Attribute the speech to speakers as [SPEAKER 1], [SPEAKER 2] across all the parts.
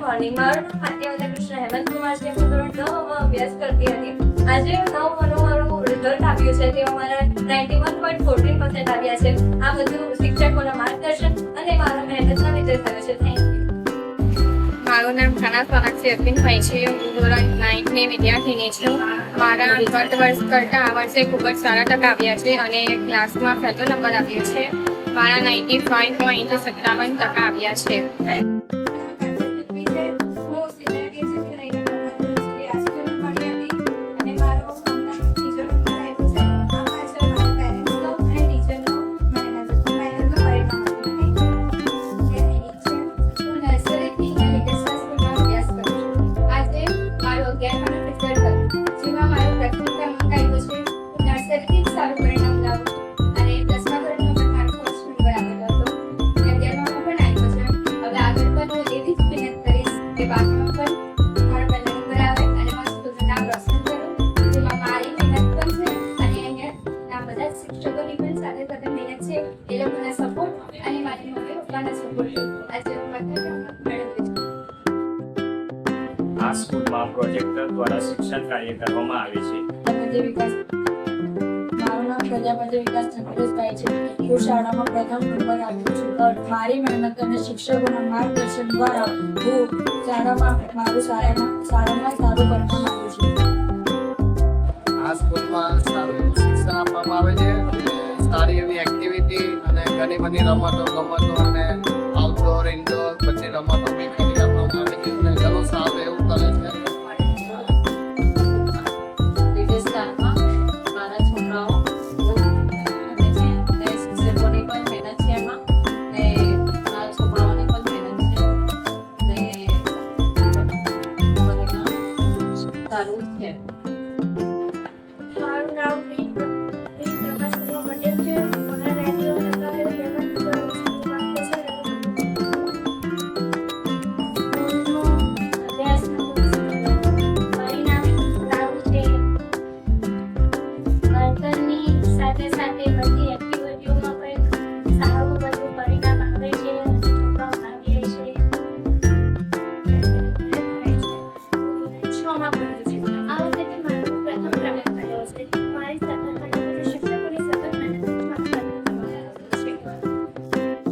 [SPEAKER 1] Morning. મારું નામ ભાગ્યવતી કૃષ્ણ હેમંતકુમાર છે. હું ધોરણ 9 માં અભ્યાસ કરતી હતી. આજે મારું રિઝલ્ટ આવ્યું છે તેમાં મારા 91.14% આવ્યા છે. આ બધું શિક્ષકોના માર્ગદર્શન અને મારા મહેનતના લીધે થયું છે. Thank you.
[SPEAKER 2] મારું નામ ખાના સોનાક્ષી અરવિંદભાઈ છે. હું ધોરણ 9 ની વિદ્યાર્થીની છું. મારા ગત વર્ષ કરતાં આ વર્ષે ખૂબ જ સારા ટકા આવ્યા છે અને ક્લાસમાં પહેલો નંબર આવ્યો છે. મારા 95.57% આવ્યા છે.
[SPEAKER 3] આ સ્કૂલમાં પ્રોજેક્ટર દ્વારા શિક્ષણ કાર્ય કરવામાં આવે છે.
[SPEAKER 4] મારું નામ પ્રજાપતિ વિકાસ ચંદ્રેશભાઈ છે. હું શાળામાં પ્રથમ નંબર આવ્યો છું. મારી મહેનત અને શિક્ષકોના માર્ગદર્શન દ્વારા હું શાળામાં સારું પરિણામ આવ્યું છે.
[SPEAKER 5] આ સ્કૂલમાં સારું શિક્ષણ આપવામાં આવે છે. સારી એવી એક્ટિવિટી અને ઘણી બધી રમતો અને આઉટડોર ઇન્ડોર બધી રમતો બી કરી આપવામાં આવે છે અને ઘણું સારું એવું કરે છે.
[SPEAKER 4] વિદેશમાં મારા છોકરાઓ શિક્ષકોની પણ મહેનત છે એમાં ને મારા છોકરાઓની પણ મહેનત છે સારું છે.
[SPEAKER 1] મારું નામ પ્રીત પ્રકાશનો પટેલ છે. મારા રેડિયો સાથે સાથે બધી એક્ટિવિટીઓમાં પણ સારું બધું પરિણામ આવે છે. છોકરાઓ ભાગ લે છે. છમાં ભણું છું. આ વખતે મારું પ્રથમ ક્રમાંક આવ્યો છે. મારી સતત મહેનત શિક્ષકોની સતત મહેનતમાં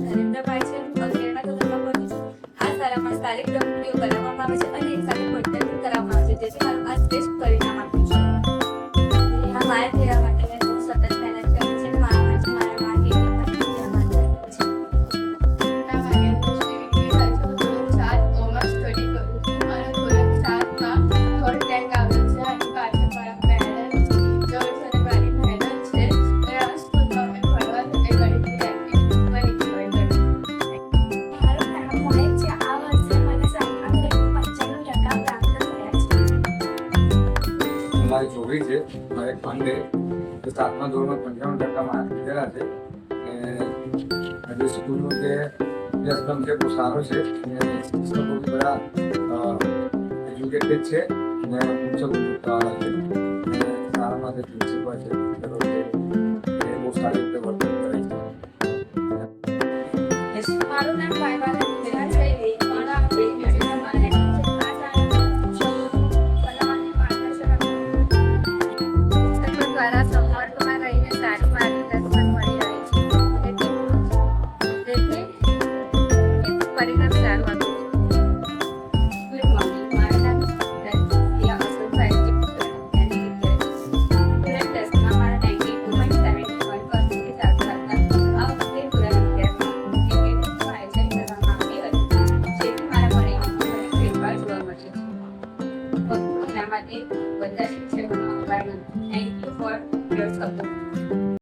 [SPEAKER 4] નરેન્દ્રભાઈ છે. હું 11મા ધોરણમાં ભણું છું. આ શાળામાં સારી પ્રવૃત્તિઓ કરવામાં આવે છે અને સારી પદ્ધતિ કરવામાં આવે છે જેથી મારું આ શ્રેષ્ઠ પરિણામ આપ્યું છે. આ મારા થયા માટે મેં બહુ સતત મહેનત કરી છે. મારા માટે મારા માર્કેટિંગ પણ
[SPEAKER 1] મારું નામ મોહિત છે. આ વર્ષે મને 95% પ્રાપ્ત થયા છે.
[SPEAKER 6] અમારી છોકરી છે મારે ખાંડે તો 7મા ધોરણમાં 55% માર્ક લીધેલા છે. અને સ્કૂલનો જે અભ્યાસક્રમ છે બહુ સારો છે અને શિક્ષકો બધા એજ્યુકેટેડ છે અને ઉચ્ચ ગુણવત્તાવાળા છે અને શાળામાં જે પ્રિન્સિપલ છે ટીચરો છે એ બહુ સારી રીતે વર્તન કરે છે.
[SPEAKER 4] મારું નામ વાયવાલા વિદ્યા છે. મારા દ્વારા સંપર્કમાં રહીને સારું માર્ગદર્શન મળી રહે છે તેથી પરિણામ સારું આવ્યું છે. Good morning. મારું નામ પ્રિયા અશોકભાઈ છે. સ્ટુડન્ટ ટેસ્ટમાં મારા 92.71% હતા. આ વખતે પૂરા વિદ્યાર્થીઓનું આયોજન કરવામાં આવ્યું હતું જેથી મારા પરિણામમાં ફેરફાર જોવા મળ્યો છે. એના માટે બધા